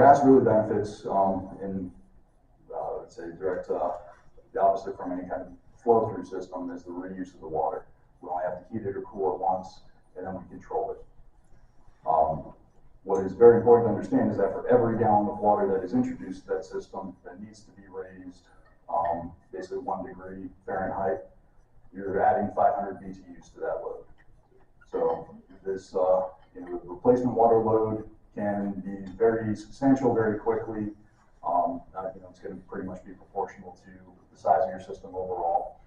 RAS really benefits in, let's say, direct, the opposite from any kind of flow-through system is the reuse of the water. We only have to heat it or cool it once, and then we control it. What is very important to understand is that for every gallon of water that is introduced to that system that needs to be raised basically 1 degree Fahrenheit, you're adding 500 BTUs to that load. So this replacement water load can be very substantial very quickly. It's going to pretty much be proportional to the size of your system overall.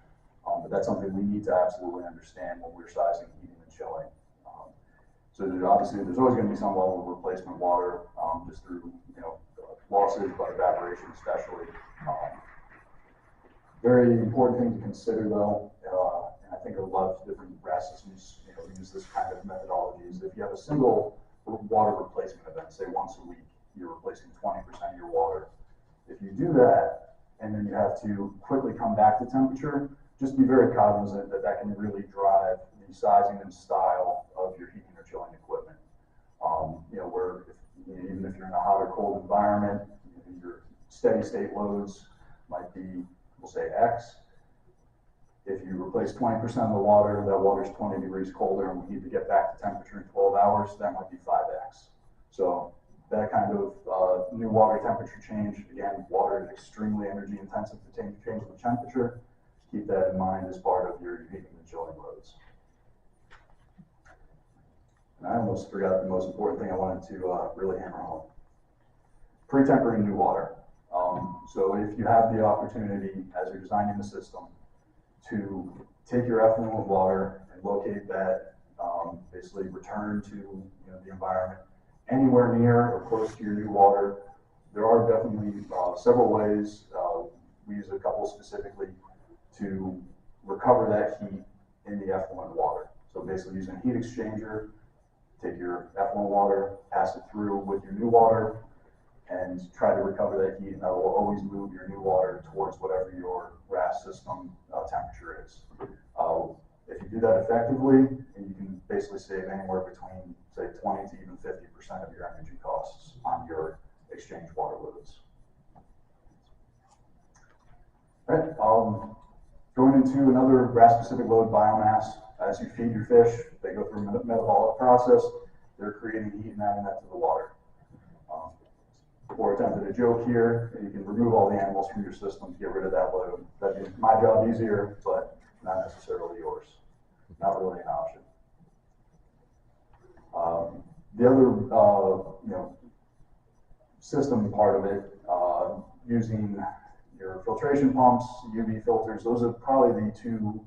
But that's something we need to absolutely understand when we're sizing heating and chilling. So obviously there's always going to be some level of replacement water just through losses by evaporation especially. Very important thing to consider though, and I think a lot of different RAS systems use this kind of methodology, is if you have a single water replacement event, say once a week, you're replacing 20% of your water. If you do that and then you have to quickly come back to temperature, just be very cognizant that that can really drive the sizing and style of your heating or chilling equipment. Where even if you're in a hot or cold environment, your steady state loads might be, we'll say X. If you replace 20% of the water, that water's 20 degrees colder and we need to get back to temperature in 12 hours, that might be 5X. So that kind of new water temperature change, again, water is extremely energy intensive to change the temperature. Keep that in mind as part of your heating and chilling loads. And I almost forgot the most important thing I wanted to really hammer home. Pre-tempering new water. So if you have the opportunity as you're designing the system to take your effluent water and locate that, basically return to the environment anywhere near or close to your new water, there are definitely several ways. We use a couple specifically to recover that heat in the effluent water. So basically using a heat exchanger, take your effluent water, pass it through with your new water, and try to recover that heat, and that will always move your new water towards whatever your RAS system temperature is. If you do that effectively, and you can basically save anywhere between, say, 20 to even 50% of your energy costs on your exchange water loads. All right, going into another RAS-specific load, biomass. As you feed your fish, they go through a metabolic process. They're creating heat and adding that to the water. Before attempted a joke here, you can remove all the animals from your system to get rid of that load. That'd make my job easier, but not necessarily yours. Not really an option. The other, system part of it, using your filtration pumps, UV filters, those are probably the two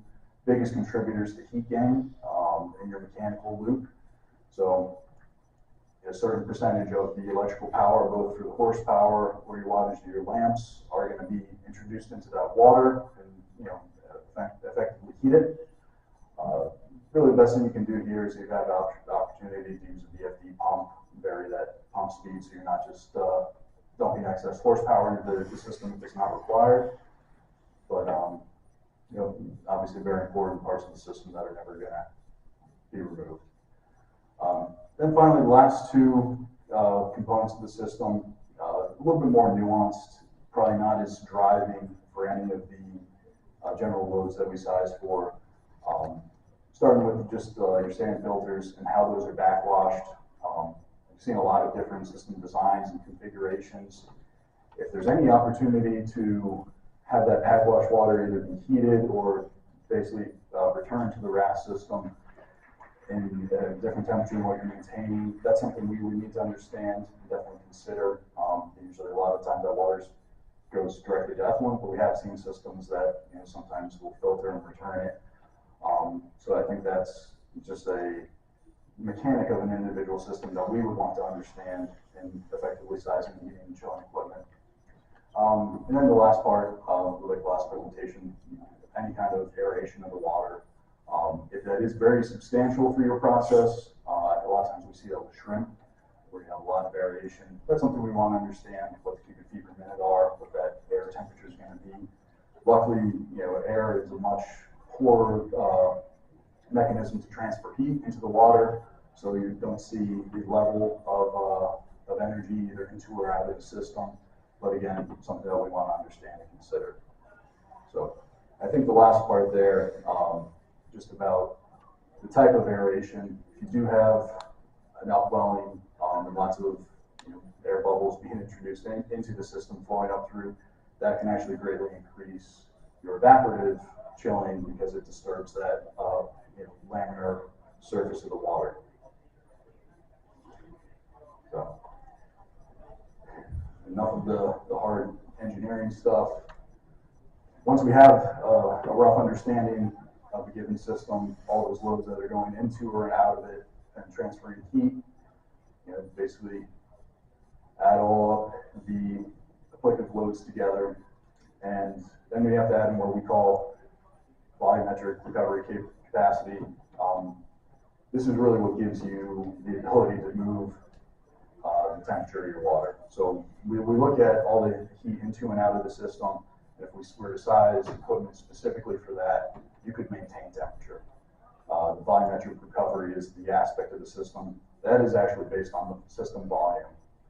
biggest contributors to heat gain in your mechanical loop. So a certain percentage of the electrical power, both through the horsepower or your wattage to your lamps, are going to be introduced into that water and effectively heat it. Really the best thing you can do here is if you have the opportunity to use a VFD pump, vary that pump speed so you're not just dumping excess horsepower into the system if it's not required. But obviously very important parts of the system that are never going to be removed. Then finally, the last two components of the system, a little bit more nuanced, probably not as driving for any of the general loads that we size for. Starting with just your sand filters and how those are backwashed. I've seen a lot of different system designs and configurations. If there's any opportunity to have that backwash water either be heated or basically return to the RAS system in a different temperature than what you're maintaining, that's something we would need to understand and definitely consider. Usually a lot of times that water goes directly to effluent, but we have seen systems that sometimes will filter and return it. So I think that's just a mechanic of an individual system that we would want to understand in effectively sizing heating and chilling equipment. And then the last part, like the last presentation, any kind of aeration of the water. If that is very substantial for your process, a lot of times we see that with shrimp, where you have a lot of variation. That's something we want to understand, what the cubic feet per minute are, what that air temperature is going to be. Luckily, air is a much poorer mechanism to transfer heat into the water, so you don't see the level of energy either into or out of the system. But again, something that we want to understand and consider. So I think the last part there, just about the type of aeration. If you do have an upwelling and lots of air bubbles being introduced into the system flowing up through, that can actually greatly increase your evaporative chilling because it disturbs that laminar surface of the water. So enough of the hard engineering stuff. Once we have a rough understanding of a given system, all those loads that are going into or out of it and transferring heat, basically add all up the applicable loads together, and then we have to add in what we call volumetric recovery capacity. This is really what gives you the ability to move the temperature of your water. So we look at all the heat into and out of the system. If we were to size equipment specifically for that, you could maintain temperature. The volumetric recovery is the aspect of the system that is actually based on the system volume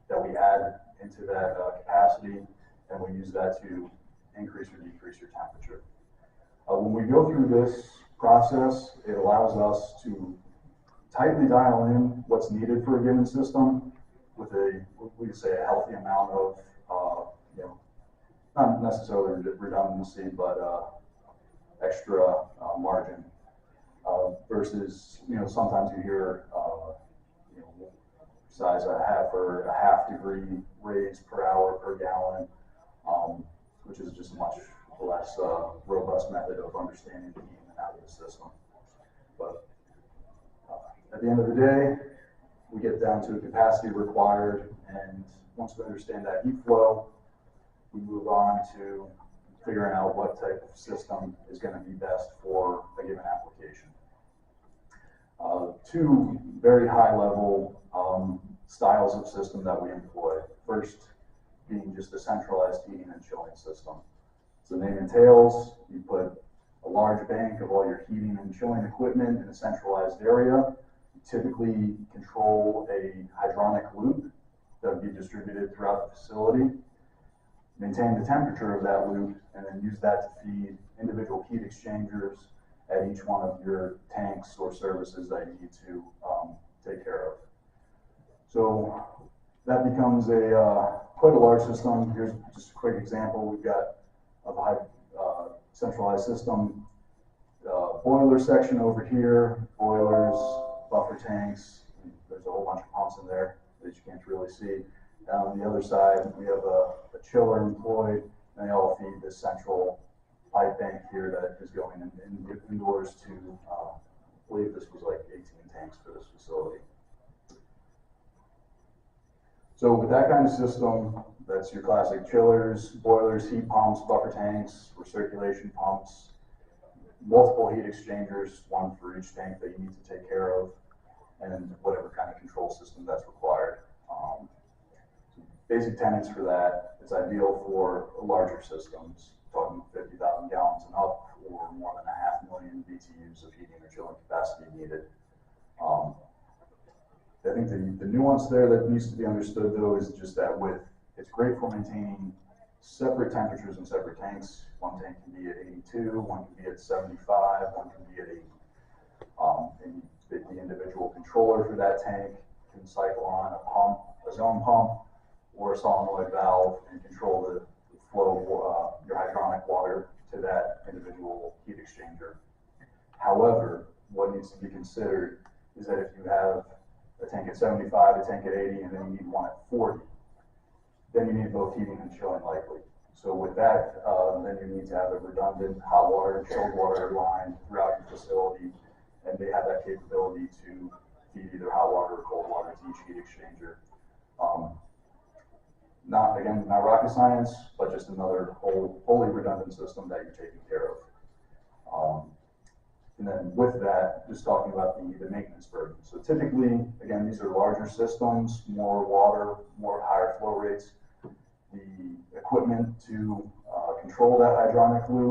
that we add into that capacity, and we use that to increase or decrease your temperature. When we go through this process, it allows us to tightly dial in what's needed for a given system with we say a healthy amount of, not necessarily redundancy, but extra margin. Versus, sometimes you hear, size a half degree raise per hour per gallon, which is just a much less robust method of understanding the heat in and out of the system. But at the end of the day, we get down to the capacity required, and once we understand that heat flow, we move on to figuring out what type of system is going to be best for a given application. Two very high level styles of system that we employ. First being just a centralized heating and chilling system. So the name entails, you put a large bank of all your heating and chilling equipment in a centralized area. You typically control a hydronic loop that would be distributed throughout the facility. Maintain the temperature of that loop, and then use that to feed individual heat exchangers at each one of your tanks or services that you need to take care of. So that becomes quite a large system. Here's just a quick example. We've got a centralized system, boiler section over here, boilers, buffer tanks. There's a whole bunch of pumps in there that you can't really see. Down on the other side, we have a chiller employed, and they all feed this central pipe bank here that is going indoors to, I believe this was like 18 tanks for this facility. So with that kind of system, that's your classic chillers, boilers, heat pumps, buffer tanks, recirculation pumps, multiple heat exchangers, one for each tank that you need to take care of, and whatever kind of control system that's required. Basic tenets for that, it's ideal for larger systems, talking 50,000 gallons and up, or more than 500,000 BTUs of heating or chilling capacity needed. I think the nuance there that needs to be understood, though, is just that it's great for maintaining separate temperatures in separate tanks. One tank can be at 82, one can be at 75, one can be at 80. And the individual controller for that tank can cycle on a pump, a zone pump, or a solenoid valve, and control the flow of your hydronic water to that individual heat exchanger. However, what needs to be considered is that if you have a tank at 75, a tank at 80, and then you need one at 40, then you need both heating and chilling likely. So with that, then you need to have a redundant hot water and chilled water line throughout your facility, and they have that capability to feed either hot water or cold water to each heat exchanger. Not rocket science, but just another wholly redundant system that you're taking care of. And then with that, just talking about the maintenance burden. So typically, again, these are larger systems, more water, more higher flow rates. The equipment to control that hydronic loop